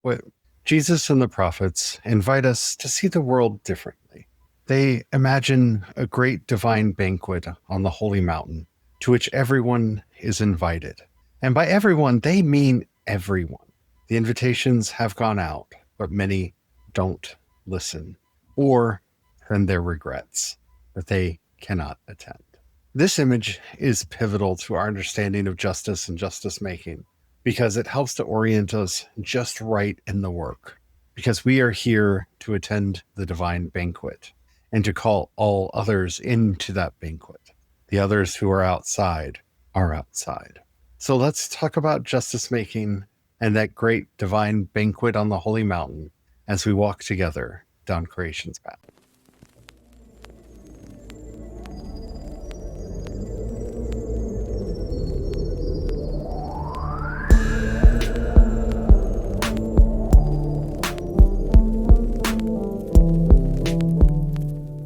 What Jesus and the prophets invite us to see the world differently. They imagine a great divine banquet on the holy mountain to which everyone is invited. And by everyone, they mean everyone. The invitations have gone out, but many don't listen or send their regrets that they cannot attend. This image is pivotal to our understanding of justice and justice making because it helps to orient us just right in the work. Because we are here to attend the divine banquet and to call all others into that banquet. The others who are outside are outside. So let's talk about justice making and that great divine banquet on the holy mountain as we walk together down Creation's path.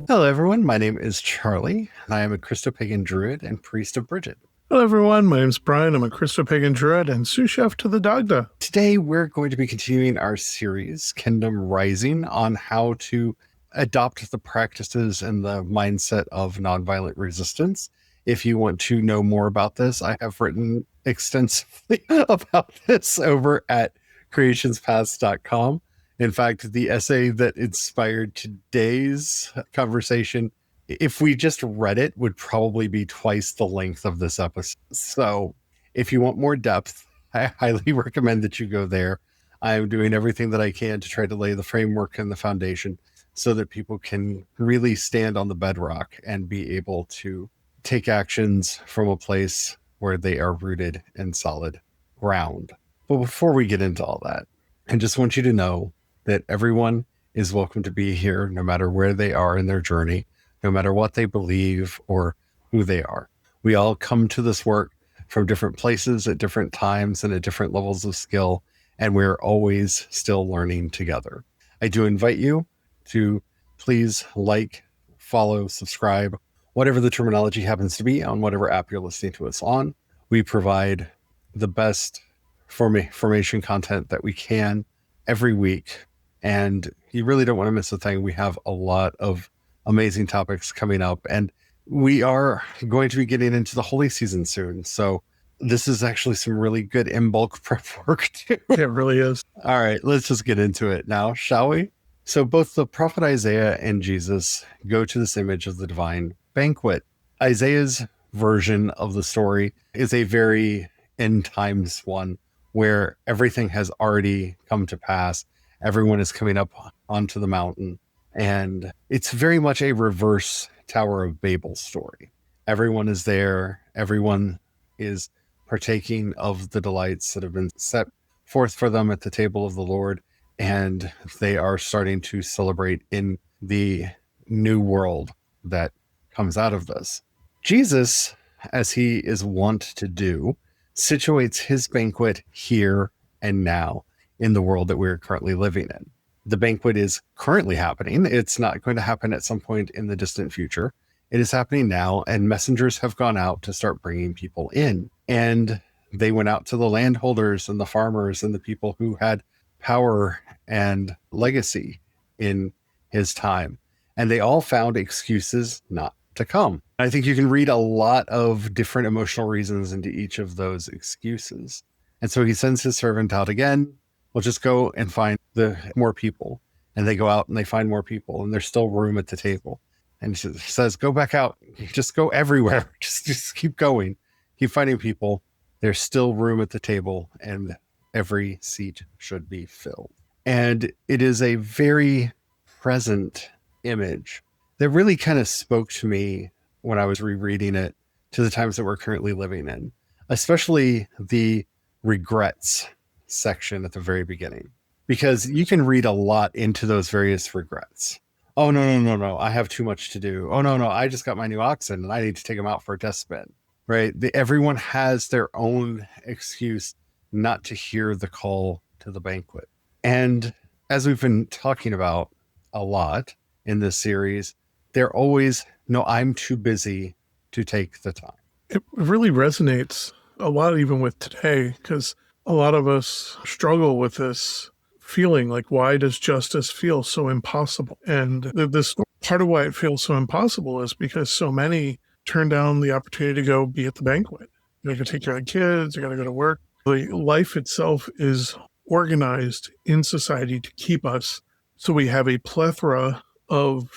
Hello, everyone. My name is Charlie, and I am a Christopagan druid and priest of Brigid. Hello, everyone. My name's Brian. I'm a Christopagan druid and sous chef to the Dagda. Today, we're going to be continuing our series, Kingdom Rising, on how to adopt the practices and the mindset of nonviolent resistance. If you want to know more about this, I have written extensively about this over at CreationsPaths.com. In fact, the essay that inspired today's conversation, if we just read it, would probably be twice the length of this episode. So if you want more depth, I highly recommend that you go there. I'm doing everything that I can to try to lay the framework and the foundation so that people can really stand on the bedrock and be able to take actions from a place where they are rooted in solid ground. But before we get into all that, I just want you to know that everyone is welcome to be here, no matter where they are in their journey, no matter what they believe or who they are. We all come to this work from different places at different times and at different levels of skill, and we're always still learning together. I do invite you to please like, follow, subscribe, whatever the terminology happens to be on whatever app you're listening to us on. We provide the best formation content that we can every week, and you really don't want to miss a thing. We have a lot of amazing topics coming up, and we are going to be getting into the holy season soon. So this is actually some really good in bulk prep work too. It really is. All right, let's just get into it now, shall we? So both the prophet Isaiah and Jesus go to this image of the divine banquet. Isaiah's version of the story is a very end times one where everything has already come to pass. Everyone is coming up onto the mountain, and it's very much a reverse Tower of Babel story. Everyone is there. Everyone is partaking of the delights that have been set forth for them at the table of the Lord, and they are starting to celebrate in the new world that comes out of this. Jesus, as he is wont to do, situates his banquet here and now in the world that we're currently living in. The banquet is currently happening. It's not going to happen at some point in the distant future. It is happening now, and messengers have gone out to start bringing people in. And they went out to the landholders and the farmers and the people who had power and legacy in his time. And they all found excuses not to come. I think you can read a lot of different emotional reasons into each of those excuses. And so he sends his servant out again. We'll just go and find more people. And they go out and they find more people, and there's still room at the table. And he says, go back out. Just go everywhere. Just keep going. Keep finding people. There's still room at the table, and every seat should be filled. And it is a very present image that really kind of spoke to me when I was rereading it to the times that we're currently living in, especially the regrets section at the very beginning, because you can read a lot into those various regrets. Oh, no, I have too much to do. Oh, no, I just got my new oxen and I need to take them out for a test spin, right? Everyone has their own excuse not to hear the call to the banquet. And as we've been talking about a lot in this series, they're always, no, I'm too busy to take the time. It really resonates a lot even with today, because a lot of us struggle with this feeling like, why does justice feel so impossible? And this part of why it feels so impossible is because so many turn down the opportunity to go be at the banquet. You got to take care of the kids, you got to go to work. The life itself is organized in society to keep us. So we have a plethora of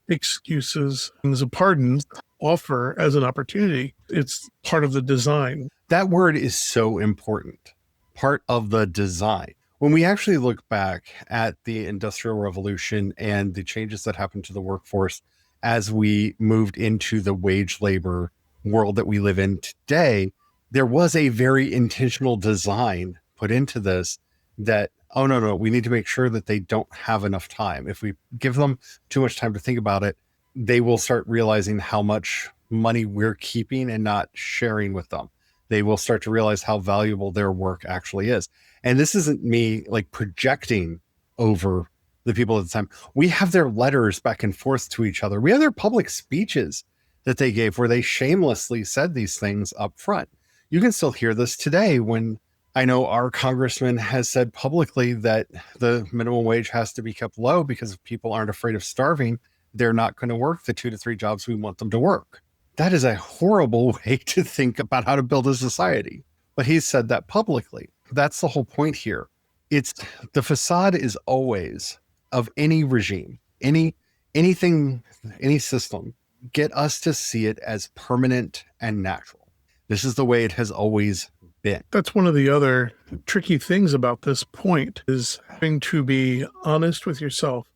excuses and pardons offer as an opportunity. It's part of the design. That word is so important. Part of the design. When we actually look back at the Industrial Revolution and the changes that happened to the workforce as we moved into the wage labor world that we live in today, there was a very intentional design put into this that, oh, no, we need to make sure that they don't have enough time. If we give them too much time to think about it, they will start realizing how much money we're keeping and not sharing with them. They will start to realize how valuable their work actually is. And this isn't me like projecting over the people at the time. We have their letters back and forth to each other. We have their public speeches that they gave where they shamelessly said these things up front. You can still hear this today when I know our congressman has said publicly that the minimum wage has to be kept low because if people aren't afraid of starving, they're not going to work the 2 to 3 jobs we want them to work. That is a horrible way to think about how to build a society. But he's said that publicly. That's the whole point here. It's the facade is always of any regime, anything, any system, get us to see it as permanent and natural. This is the way it has always been. That's one of the other tricky things about this point is having to be honest with yourself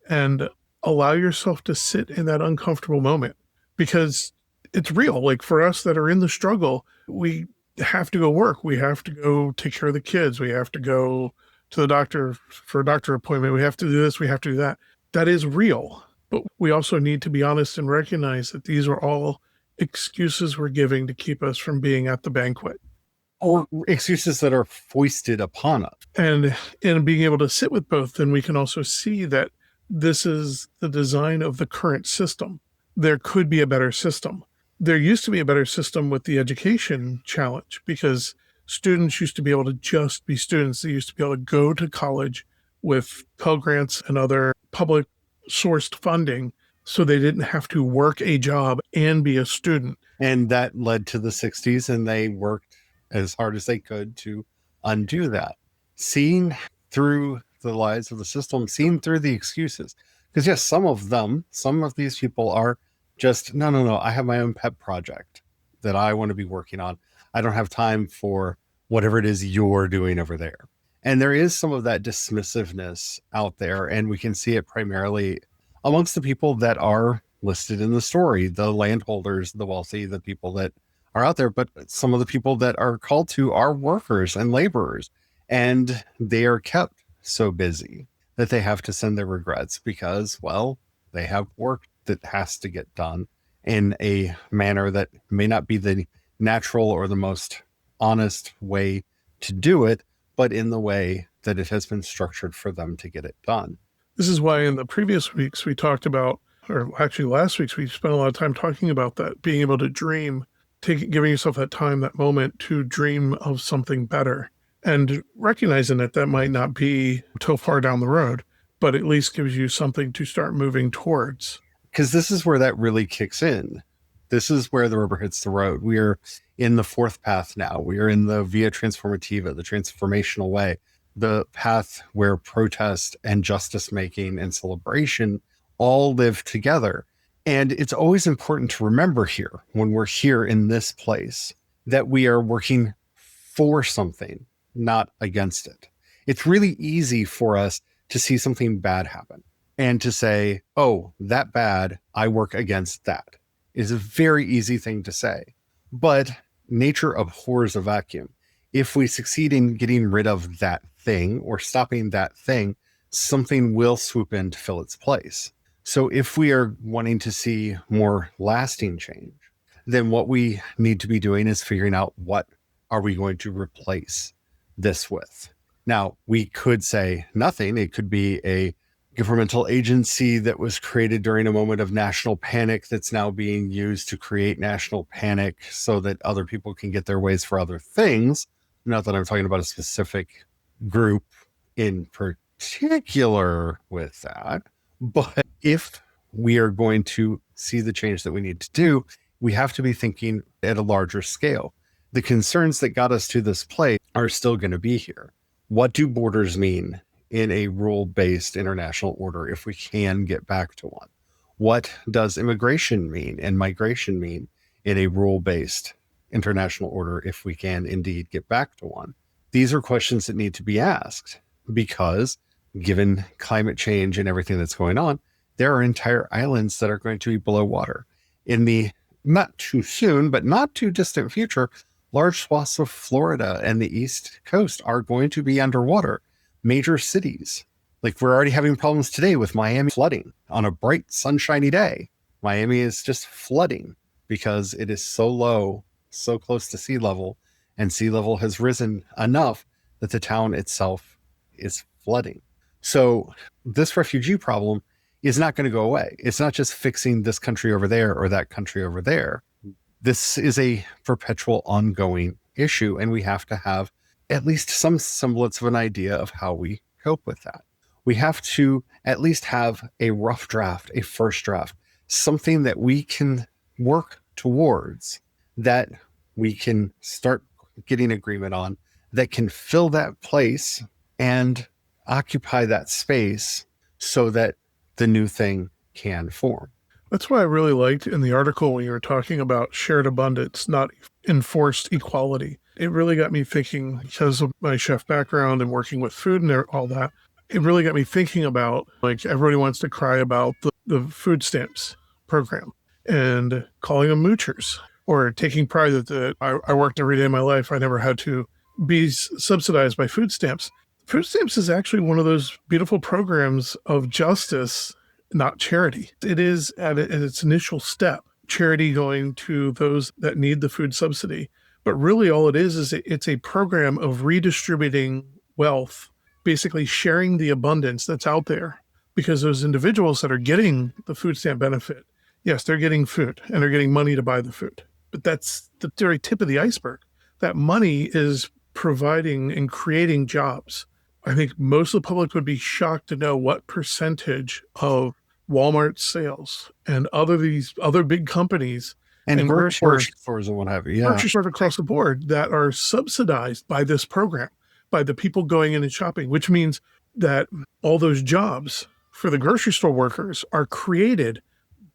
and allow yourself to sit in that uncomfortable moment because it's real. Like for us that are in the struggle, we have to go work. We have to go take care of the kids. We have to go to the doctor for a doctor appointment. We have to do this. We have to do that. That is real. But we also need to be honest and recognize that these are all excuses we're giving to keep us from being at the banquet. Or excuses that are foisted upon us. And in being able to sit with both, then we can also see that this is the design of the current system. There could be a better system. There used to be a better system with the education challenge because students used to be able to just be students. They used to be able to go to college with Pell Grants and other public sourced funding so they didn't have to work a job and be a student. And that led to the 60s, and they worked as hard as they could to undo that. Seeing through the lies of the system, seeing through the excuses. Because yes, some of these people are just, no, I have my own pet project that I want to be working on. I don't have time for whatever it is you're doing over there. And there is some of that dismissiveness out there, and we can see it primarily amongst the people that are listed in the story, the landholders, the wealthy, the people that are out there. But some of the people that are called to are workers and laborers, and they are kept so busy that they have to send their regrets because, well, they have work that has to get done in a manner that may not be the natural or the most honest way to do it, but in the way that it has been structured for them to get it done. This is why in the previous weeks we talked about, or actually last week's, we spent a lot of time talking about that, being able to dream, giving yourself that time, that moment to dream of something better and recognizing that that might not be till far down the road, but at least gives you something to start moving towards. Because this is where that really kicks in. This is where the rubber hits the road. We are in the fourth path now. We are in the via transformativa, the transformational way, the path where protest and justice making and celebration all live together. And it's always important to remember here, when we're here in this place, that we are working for something, not against it. It's really easy for us to see something bad happen and to say, oh, that bad, I work against that. Is a very easy thing to say. But nature abhors a vacuum. If we succeed in getting rid of that thing or stopping that thing, something will swoop in to fill its place. So if we are wanting to see more lasting change, then what we need to be doing is figuring out what are we going to replace this with. Now, we could say nothing. It could be a governmental agency that was created during a moment of national panic that's now being used to create national panic so that other people can get their ways for other things. Not that I'm talking about a specific group in particular with that. But if we are going to see the change that we need to do, we have to be thinking at a larger scale. The concerns that got us to this place are still going to be here. What do borders mean in a rule-based international order if we can get back to one? What does immigration mean and migration mean in a rule-based international order if we can indeed get back to one? These are questions that need to be asked because given climate change and everything that's going on, there are entire islands that are going to be below water. In the not too soon, but not too distant future, large swaths of Florida and the East Coast are going to be underwater. Major cities, like we're already having problems today with Miami flooding on a bright, sunshiny day. Miami is just flooding because it is so low, so close to sea level, and sea level has risen enough that the town itself is flooding. So this refugee problem is not going to go away. It's not just fixing this country over there or that country over there. This is a perpetual ongoing issue, and we have to have at least some semblance of an idea of how we cope with that. We have to at least have a rough draft, a first draft, something that we can work towards, that we can start getting agreement on, that can fill that place and occupy that space so that the new thing can form. That's why I really liked in the article when you were talking about shared abundance, not enforced equality. It really got me thinking, because of my chef background and working with food and all that, it really got me thinking about, like, everybody wants to cry about the food stamps program and calling them moochers, or taking pride that I worked every day of my life. I never had to be subsidized by food stamps. Food stamps is actually one of those beautiful programs of justice, not charity. It is at its initial step, charity going to those that need the food subsidy. But really all it is it's a program of redistributing wealth, basically sharing the abundance that's out there. Because those individuals that are getting the food stamp benefit, yes, they're getting food and they're getting money to buy the food. But that's the very tip of the iceberg. That money is providing and creating jobs. I think most of the public would be shocked to know what percentage of Walmart's sales and these other big companies and grocery stores and what have you, grocery stores across the board that are subsidized by this program, by the people going in and shopping, which means that all those jobs for the grocery store workers are created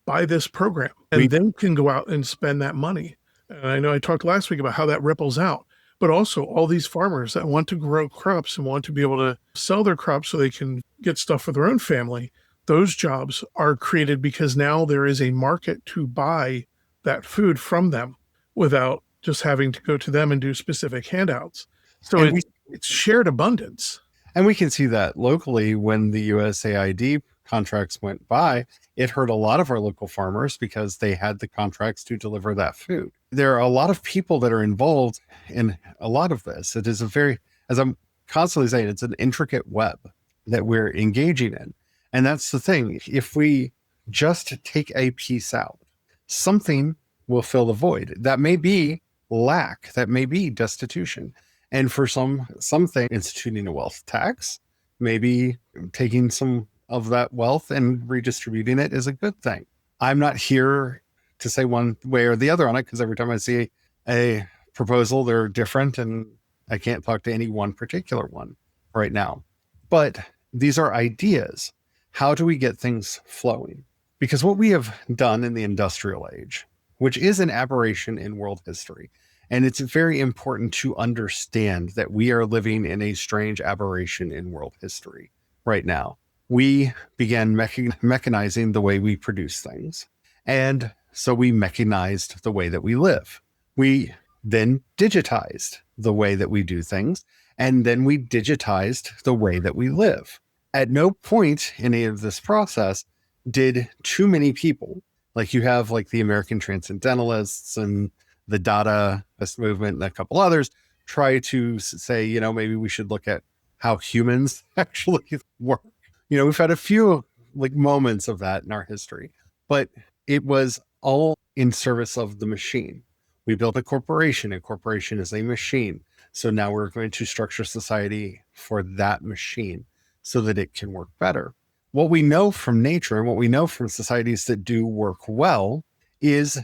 by this program, and then can go out and spend that money. And I know I talked last week about how that ripples out. But also all these farmers that want to grow crops and want to be able to sell their crops so they can get stuff for their own family, those jobs are created because now there is a market to buy that food from them without just having to go to them and do specific handouts. So it's shared abundance. And we can see that locally when the USAID contracts went by, it hurt a lot of our local farmers because they had the contracts to deliver that food. There are a lot of people that are involved in a lot of this. It is a very, as I'm constantly saying, it's an intricate web that we're engaging in. And that's the thing. If we just take a piece out, something will fill the void. That may be lack, that may be destitution. And for something, instituting a wealth tax, maybe taking some of that wealth and redistributing it is a good thing. I'm not here to say one way or the other on it, because every time I see a proposal, they're different, and I can't talk to any one particular one right now. But these are ideas. How do we get things flowing? Because what we have done in the industrial age, which is an aberration in world history, and it's very important to understand that we are living in a strange aberration in world history right now. We began mechanizing the way we produce things. And so we mechanized the way that we live. We then digitized the way that we do things. And then we digitized the way that we live. At no point in any of this process did too many people, like you have like the American Transcendentalists and the Dadaist movement and a couple others, try to say, you know, maybe we should look at how humans actually work. You know, we've had a few like moments of that in our history, but it was all in service of the machine. We built a corporation. A corporation is a machine. So now we're going to structure society for that machine. so that it can work better. What we know from nature and what we know from societies that do work well is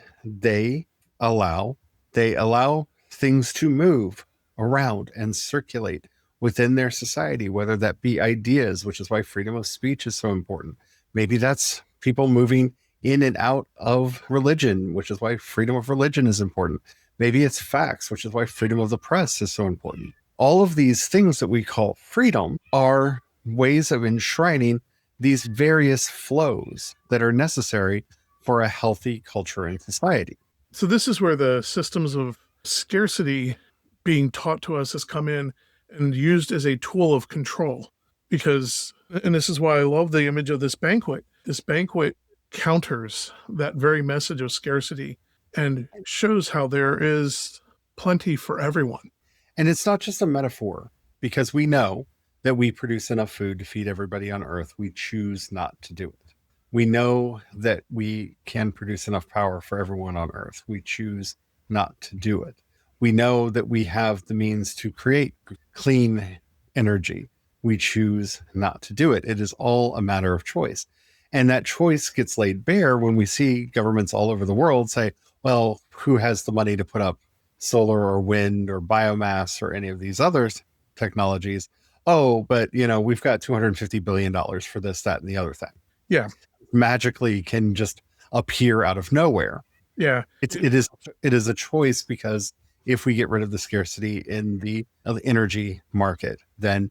allow they allow things to move around and circulate within their society, whether that be ideas, which is why freedom of speech is so important. Maybe that's people moving in and out of religion, which is why freedom of religion is important. Maybe it's facts, which is why freedom of the press is so important. All of these things that we call freedom are ways of enshrining these various flows that are necessary for a healthy culture and society. So this is where the systems of scarcity being taught to us has come in and used as a tool of control. Because, and this is why I love the image of this banquet. This banquet counters that very message of scarcity and shows how there is plenty for everyone. And it's not just a metaphor, because we know that we produce enough food to feed everybody on earth. We choose not to do it. We know that we can produce enough power for everyone on earth. We choose not to do it. We know that we have the means to create clean energy. We choose not to do it. It is all a matter of choice. And that choice gets laid bare when we see governments all over the world say, well, who has the money to put up solar or wind or biomass or any of these other technologies? Oh, but we've got $250 billion for this, that, and the other thing. Yeah. Magically can just appear out of nowhere. Yeah. It is a choice, because if we get rid of the scarcity in the energy market, then,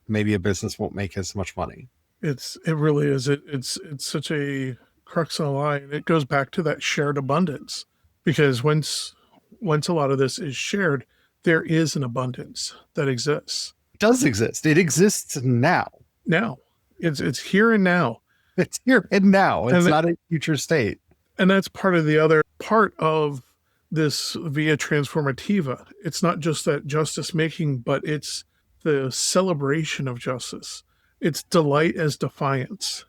maybe a business won't make as much money. It really is. It's such a crux on a line. It goes back to that shared abundance, because once a lot of this is shared, there is an abundance that exists. It does exist. It exists now. Now, it's here and now. It's here and now. It's not a future state. And that's part of the other part of this via Transformativa. It's not just that justice making, but it's the celebration of justice. It's delight as defiance.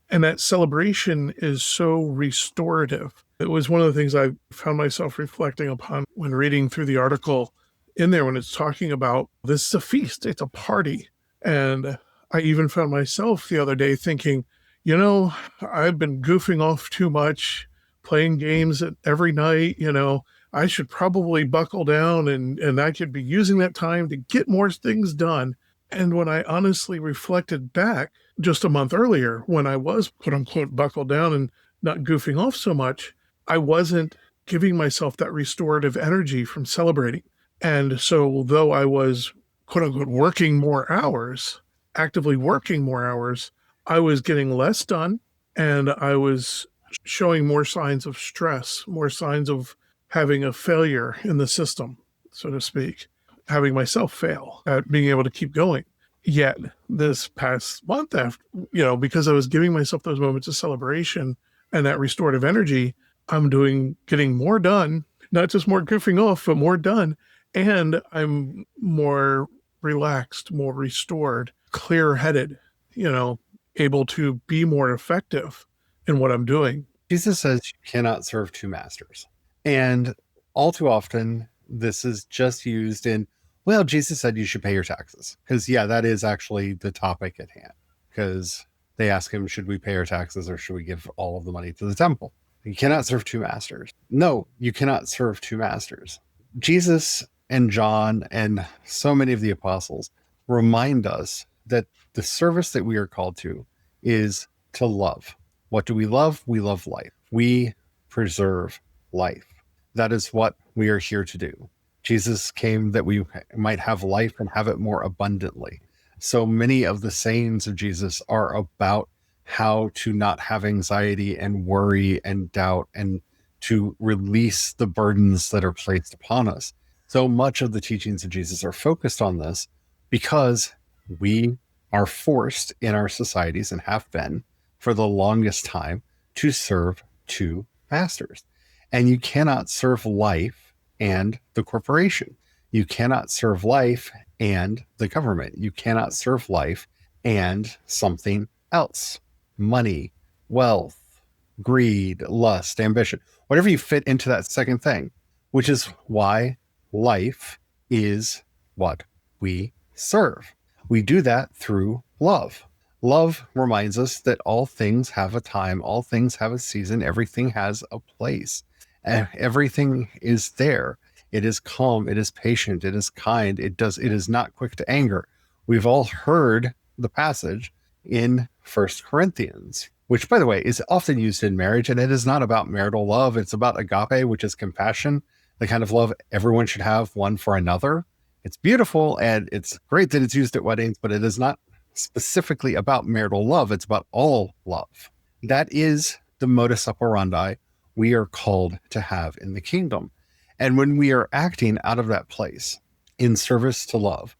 And that celebration is so restorative. It was one of the things I found myself reflecting upon when reading through the article in there, when it's talking about this is a feast, it's a party. And I even found myself the other day thinking, I've been goofing off too much, playing games every night. I should probably buckle down and I could be using that time to get more things done. And when I honestly reflected back just a month earlier, when I was, quote unquote, buckled down and not goofing off so much, I wasn't giving myself that restorative energy from celebrating. And so though I was, quote unquote, working more hours, actively working more hours, I was getting less done, and I was showing more signs of stress, more signs of having a failure in the system, so to speak, having myself fail at being able to keep going. Yet this past month, after, because I was giving myself those moments of celebration and that restorative energy, I'm getting more done, not just more goofing off, but more done. And I'm more relaxed, more restored, clear-headed, able to be more effective in what I'm doing. Jesus says you cannot serve two masters. And all too often, this is just used in, well, Jesus said you should pay your taxes. Because, that is actually the topic at hand. Because they ask him, should we pay our taxes or should we give all of the money to the temple? You cannot serve two masters. No, you cannot serve two masters. Jesus and John and so many of the apostles remind us that the service that we are called to is to love. What do we love? We love life. We preserve life. That is what we are here to do. Jesus came that we might have life and have it more abundantly. So many of the sayings of Jesus are about how to not have anxiety and worry and doubt and to release the burdens that are placed upon us. So much of the teachings of Jesus are focused on this because we are forced in our societies, and have been for the longest time, to serve two masters. And you cannot serve life and the corporation. You cannot serve life and the government. You cannot serve life and something else. Money, wealth, greed, lust, ambition, whatever you fit into that second thing, which is why life is what we serve. We do that through love. Love reminds us that all things have a time, all things have a season, everything has a place. Everything is there. It is calm, it is patient, it is kind, it is not quick to anger. We've all heard the passage in First Corinthians, which, by the way, is often used in marriage, and it is not about marital love. It's about agape, which is compassion, the kind of love everyone should have one for another. It's beautiful, and it's great that it's used at weddings, but it is not specifically about marital love. It's about all love. That is the modus operandi we are called to have in the kingdom. And when we are acting out of that place in service to love,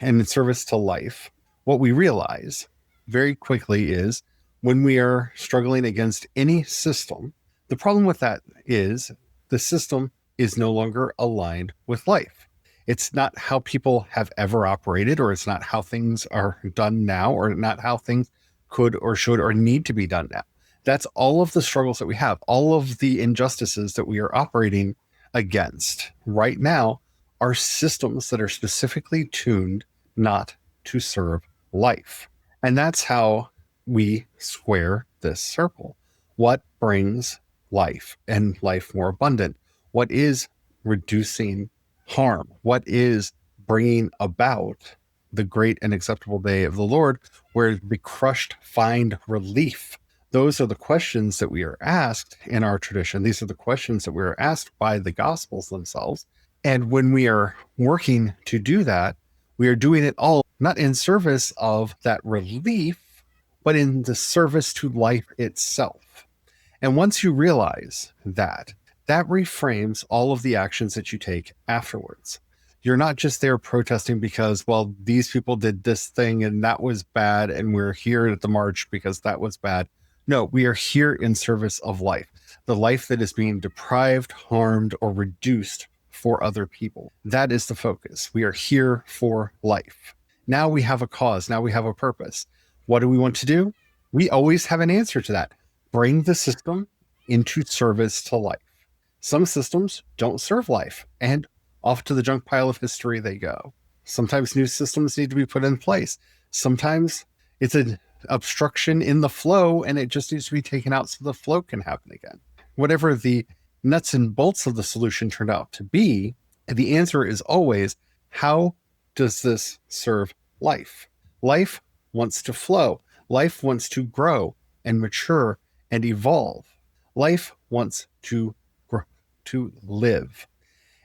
and in service to life, what we realize very quickly is when we are struggling against any system, the problem with that is the system is no longer aligned with life. It's not how people have ever operated, or it's not how things are done now, or not how things could or should or need to be done now. That's all of the struggles that we have, all of the injustices that we are operating against right now are systems that are specifically tuned not to serve life. And that's how we square this circle. What brings life and life more abundant? What is reducing harm? What is bringing about the great and acceptable day of the Lord, where the crushed find relief? Those are the questions that we are asked in our tradition. These are the questions that we are asked by the Gospels themselves. And when we are working to do that, we are doing it all not in service of that relief, but in the service to life itself. And once you realize that, that reframes all of the actions that you take afterwards. You're not just there protesting because, well, these people did this thing and that was bad, and we're here at the march because that was bad. No, we are here in service of life, the life that is being deprived, harmed, or reduced for other people. That is the focus. We are here for life. Now we have a cause. Now we have a purpose. What do we want to do? We always have an answer to that. Bring the system into service to life. Some systems don't serve life, and off to the junk pile of history they go. Sometimes new systems need to be put in place. Sometimes it's an obstruction in the flow, and it just needs to be taken out so the flow can happen again. Whatever the nuts and bolts of the solution turned out to be, the answer is always, how does this serve life? Life wants to flow. Life wants to grow and mature and evolve. Life wants to grow, to live.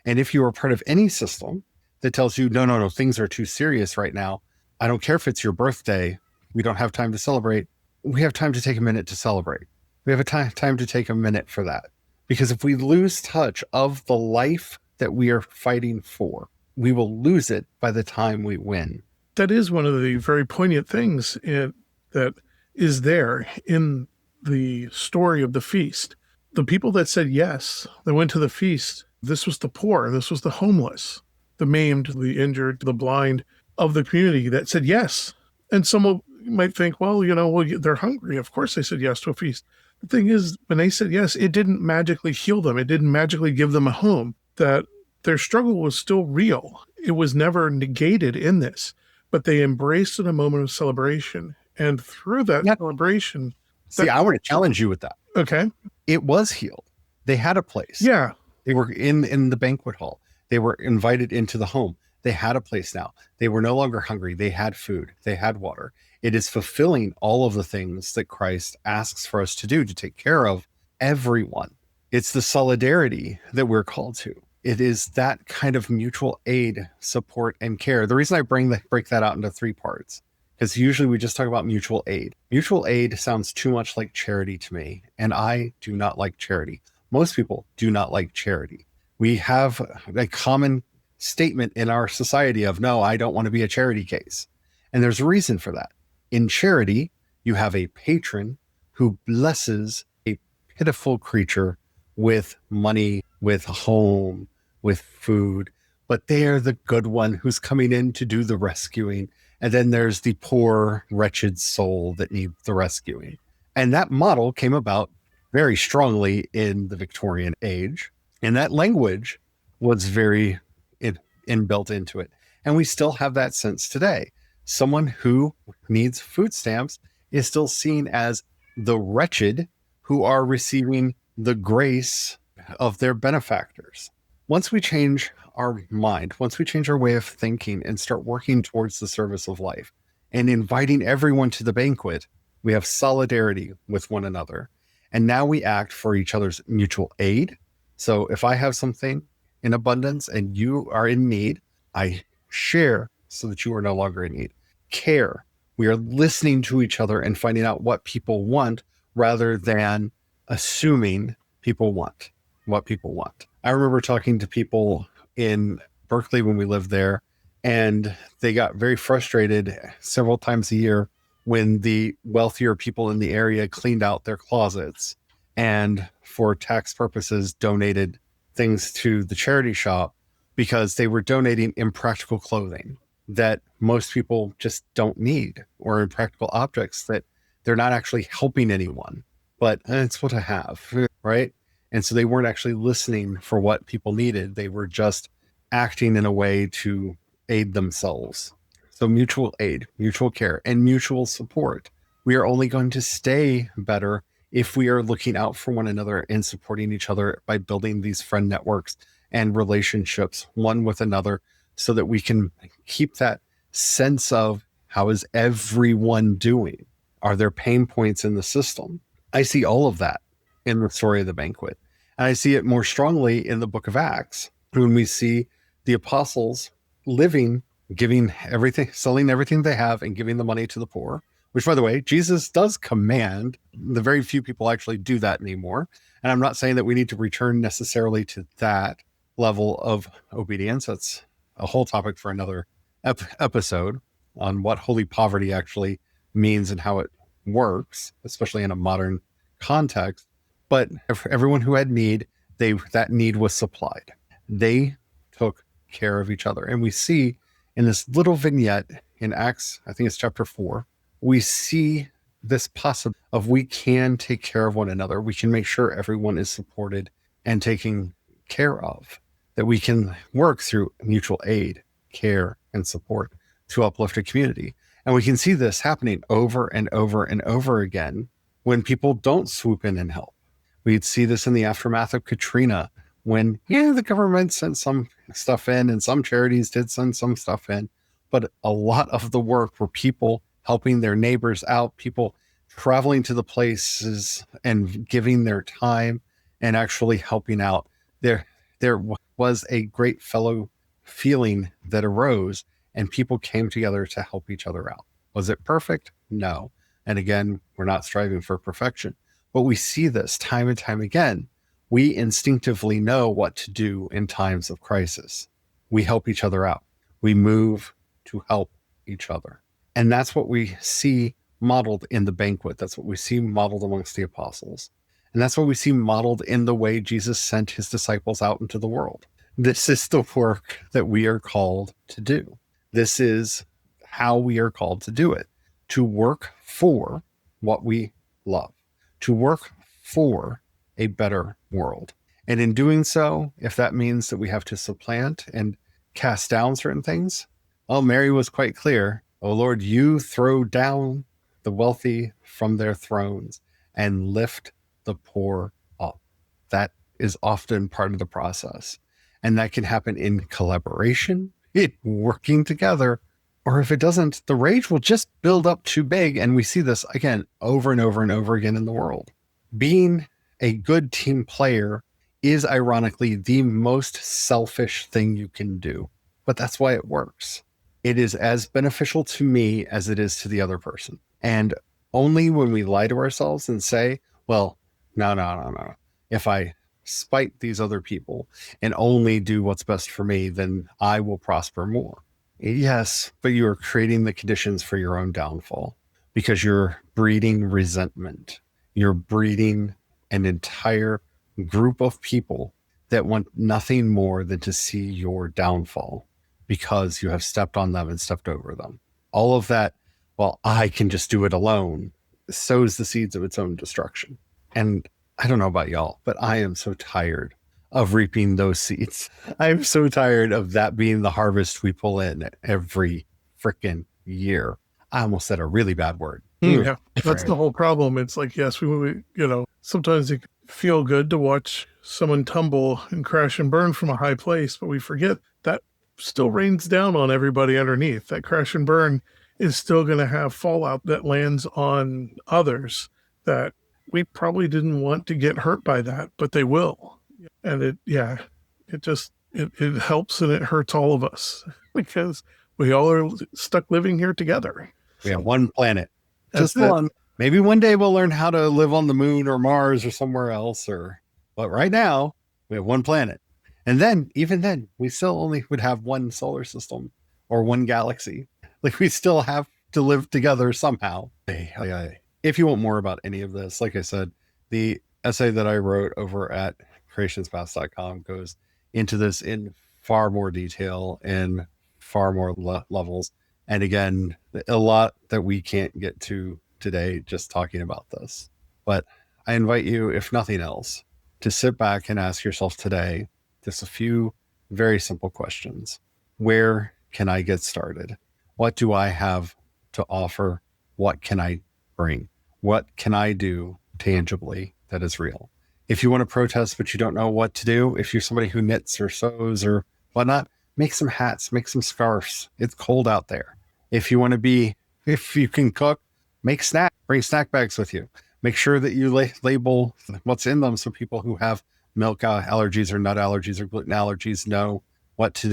And if you are part of any system that tells you, no, things are too serious right now, I don't care if it's your birthday, we don't have time to celebrate, we have time to take a minute to celebrate. We have a time to take a minute for that. Because if we lose touch of the life that we are fighting for, we will lose it by the time we win. That is one of the very poignant things that is there in the story of the feast. The people that said yes, that went to the feast, this was the poor, this was the homeless, the maimed, the injured, the blind of the community that said yes. And some might think, well, they're hungry. Of course they said yes to a feast. The thing is, when they said yes, it didn't magically heal them. It didn't magically give them a home. That their struggle was still real. It was never negated in this, but they embraced it in a moment of celebration. And through that celebration... See, I want to challenge you with that. Okay. It was healed. They had a place. Yeah. They were in the banquet hall. They were invited into the home. They had a place now. They were no longer hungry. They had food. They had water. It is fulfilling all of the things that Christ asks for us to do, to take care of everyone. It's the solidarity that we're called to. It is that kind of mutual aid, support, and care. The reason I break that out into 3 parts, because usually we just talk about mutual aid. Mutual aid sounds too much like charity to me, and I do not like charity. Most people do not like charity. We have a common statement in our society of, no, I don't want to be a charity case. And there's a reason for that. In charity, you have a patron who blesses a pitiful creature with money, with a home, with food, but they're the good one who's coming in to do the rescuing. And then there's the poor, wretched soul that needs the rescuing. And that model came about very strongly in the Victorian age. And that language was very inbuilt into it. And we still have that sense today. Someone who needs food stamps is still seen as the wretched who are receiving the grace of their benefactors. Once we change our mind, once we change our way of thinking and start working towards the service of life and inviting everyone to the banquet, we have solidarity with one another. And now we act for each other's mutual aid. So if I have something in abundance and you are in need, I share so that you are no longer in need. Care. We are listening to each other and finding out what people want rather than assuming people want what people want. I remember talking to people in Berkeley when we lived there, and they got very frustrated several times a year when the wealthier people in the area cleaned out their closets and for tax purposes donated things to the charity shop because they were donating impractical clothing that most people just don't need, or impractical objects that they're not actually helping anyone, but it's what I have, right? And so they weren't actually listening for what people needed. They were just acting in a way to aid themselves. So mutual aid, mutual care, and mutual support. We are only going to stay better if we are looking out for one another and supporting each other by building these friend networks and relationships one with another, so that we can keep that sense of how is everyone doing? Are there pain points in the system? I see all of that in the story of the banquet. And I see it more strongly in the book of Acts when we see the apostles living, giving everything, selling everything they have and giving the money to the poor, which, by the way, Jesus does command. The very few people actually do that anymore. And I'm not saying that we need to return necessarily to that level of obedience. That's a whole topic for another episode on what holy poverty actually means and how it works, especially in a modern context. But everyone who had need, that need was supplied. They took care of each other. And we see in this little vignette in Acts, I think it's chapter 4, we see this possibility of we can take care of one another. We can make sure everyone is supported and taken care of, that we can work through mutual aid, care, and support to uplift a community. And we can see this happening over and over and over again when people don't swoop in and help. We'd see this in the aftermath of Katrina when, the government sent some stuff in and some charities did send some stuff in, but a lot of the work were people helping their neighbors out, people traveling to the places and giving their time and actually helping out. There was a great fellow feeling that arose, and people came together to help each other out. Was it perfect? No. And again, we're not striving for perfection, but we see this time and time again. We instinctively know what to do in times of crisis. We help each other out. We move to help each other. And that's what we see modeled in the banquet. That's what we see modeled amongst the apostles. And that's what we see modeled in the way Jesus sent his disciples out into the world. This is the work that we are called to do. This is how we are called to do it, to work for what we love, to work for a better world. And in doing so, if that means that we have to supplant and cast down certain things, Mary was quite clear. Oh Lord, you throw down the wealthy from their thrones and lift the poor up. That is often part of the process. And that can happen in collaboration, in working together, or if it doesn't, the rage will just build up too big. And we see this again, over and over and over again in the world. Being a good team player is ironically the most selfish thing you can do, but that's why it works. It is as beneficial to me as it is to the other person. And only when we lie to ourselves and say, well, no. If I spite these other people and only do what's best for me, then I will prosper more. Yes, but you are creating the conditions for your own downfall because you're breeding resentment. You're breeding an entire group of people that want nothing more than to see your downfall because you have stepped on them and stepped over them. All of that, well, I can just do it alone, sows the seeds of its own destruction. And I don't know about y'all, but I am so tired of reaping those seeds. I'm so tired of that being the harvest we pull in every freaking year. I almost said a really bad word. Yeah, that's the whole problem. It's like, yes, sometimes it can feel good to watch someone tumble and crash and burn from a high place, but we forget that still rains down on everybody underneath. That crash and burn is still going to have fallout that lands on others that we probably didn't want to get hurt by that, but they will. And it helps and it hurts all of us because we all are stuck living here together. We have one planet, just one. Maybe one day we'll learn how to live on the moon or Mars or somewhere else, but right now we have one planet. And then, even then, we still only would have one solar system or one galaxy. Like, we still have to live together somehow. If you want more about any of this, like I said, the essay that I wrote over at CreationsPaths.com goes into this in far more detail and far more levels. And again, a lot that we can't get to today just talking about this. But I invite you, if nothing else, to sit back and ask yourself today just a few very simple questions. Where can I get started? What do I have to offer? What can I bring? What can I do tangibly that is real? If you want to protest but you don't know what to do, if you're somebody who knits or sews or whatnot, make some hats, make some scarves. It's cold out there. If you can cook, make snacks, bring snack bags with you. Make sure that you label what's in them so people who have milk allergies or nut allergies or gluten allergies know what's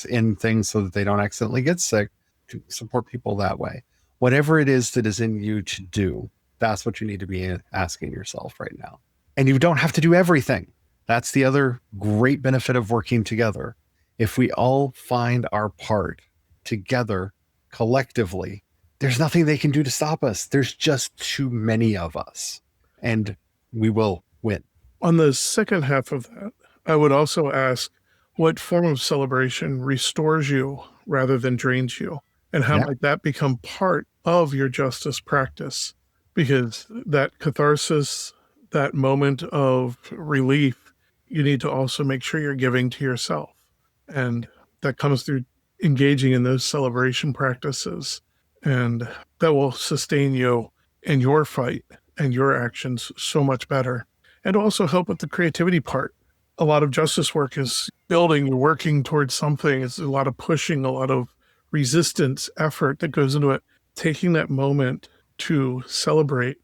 in things so that they don't accidentally get sick, to support people that way. Whatever it is that is in you to do, that's what you need to be asking yourself right now. And you don't have to do everything. That's the other great benefit of working together. If we all find our part together, collectively, there's nothing they can do to stop us. There's just too many of us, and we will win. On the second half of that, I would also ask, what form of celebration restores you rather than drains you? And how might that become part of your justice practice? Because that catharsis, that moment of relief, you need to also make sure you're giving to yourself. And that comes through engaging in those celebration practices. And that will sustain you in your fight and your actions so much better. And also help with the creativity part. A lot of justice work is building, working towards something. It's a lot of pushing, a lot of resistance, effort that goes into it. Taking that moment to celebrate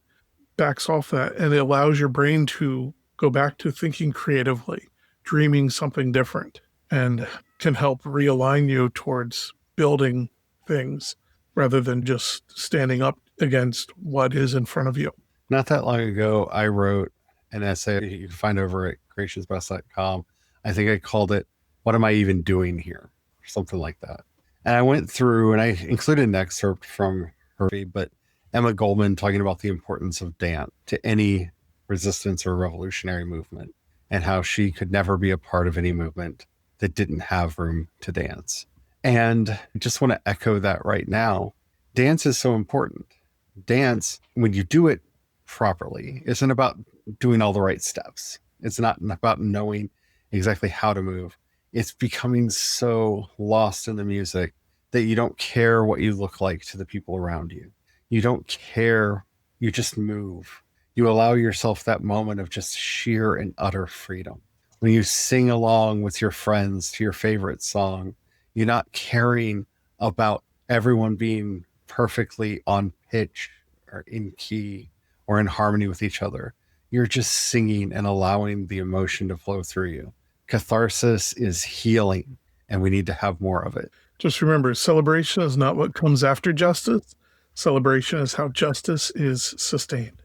backs off that, and it allows your brain to go back to thinking creatively, dreaming something different, and can help realign you towards building things rather than just standing up against what is in front of you. Not that long ago, I wrote an essay you can find over at CreationsPaths.com. I think I called it, "What Am I Even Doing Here?" or something like that. And I went through and I included an excerpt from her, but Emma Goldman talking about the importance of dance to any resistance or revolutionary movement, and how she could never be a part of any movement that didn't have room to dance. And I just want to echo that right now. Dance is so important. Dance, when you do it properly, isn't about doing all the right steps. It's not about knowing exactly how to move. It's becoming so lost in the music that you don't care what you look like to the people around you. You don't care. You just move. You allow yourself that moment of just sheer and utter freedom. When you sing along with your friends to your favorite song, you're not caring about everyone being perfectly on pitch or in key or in harmony with each other. You're just singing and allowing the emotion to flow through you. Catharsis is healing, and we need to have more of it. Just remember, celebration is not what comes after justice. Celebration is how justice is sustained.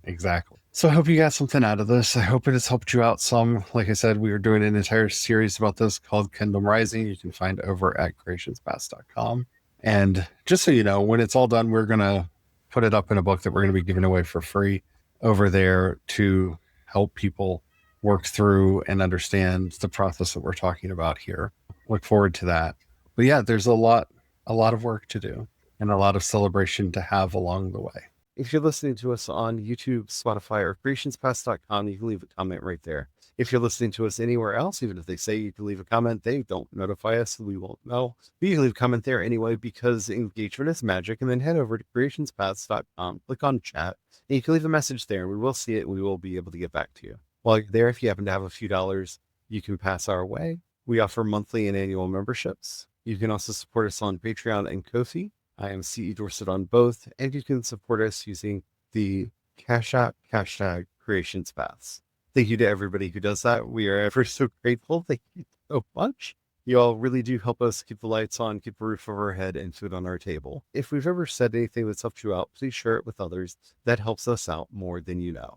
Exactly. So I hope you got something out of this. I hope it has helped you out some. Like I said, we were doing an entire series about this called Kingdom Rising. You can find over at CreationsPaths.com. And just so you know, when it's all done, we're going to put it up in a book that we're going to be giving away for free over there to help people work through and understand the process that we're talking about here. Look forward to that. But yeah, there's a lot of work to do and a lot of celebration to have along the way. If you're listening to us on YouTube, Spotify, or CreationsPaths.com, you can leave a comment right there. If you're listening to us anywhere else, even if they say you can leave a comment, they don't notify us, so we won't know. But you can leave a comment there anyway, because engagement is magic. And then head over to CreationsPaths.com, click on chat, and you can leave a message there, and we will see it, and we will be able to get back to you. While you're there, if you happen to have a few dollars, you can pass our way. We offer monthly and annual memberships. You can also support us on Patreon and Ko-fi. I am CE Dorset on both, and you can support us using the Cash App hashtag CreationsPaths. Thank you to everybody who does that. We are ever so grateful. Thank you so much. You all really do help us keep the lights on, keep a roof over our head, and food on our table. If we've ever said anything that's helped you out, please share it with others. That helps us out more than you know.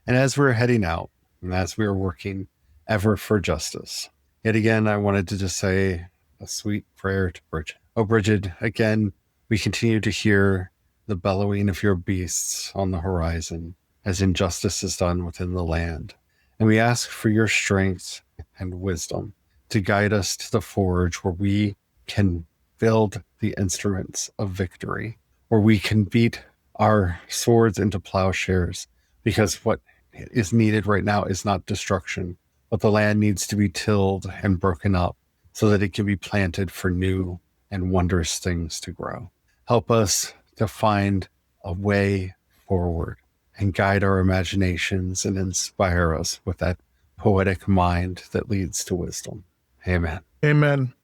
And as we're heading out, and as we are working ever for justice, yet again, I wanted to just say a sweet prayer to Brigid. Oh, Brigid, again, we continue to hear the bellowing of your beasts on the horizon as injustice is done within the land. And we ask for your strength and wisdom to guide us to the forge where we can build the instruments of victory, where we can beat our swords into plowshares, because what is needed right now is not destruction, but the land needs to be tilled and broken up so that it can be planted for new and wondrous things to grow. Help us to find a way forward and guide our imaginations and inspire us with that poetic mind that leads to wisdom. Amen. Amen.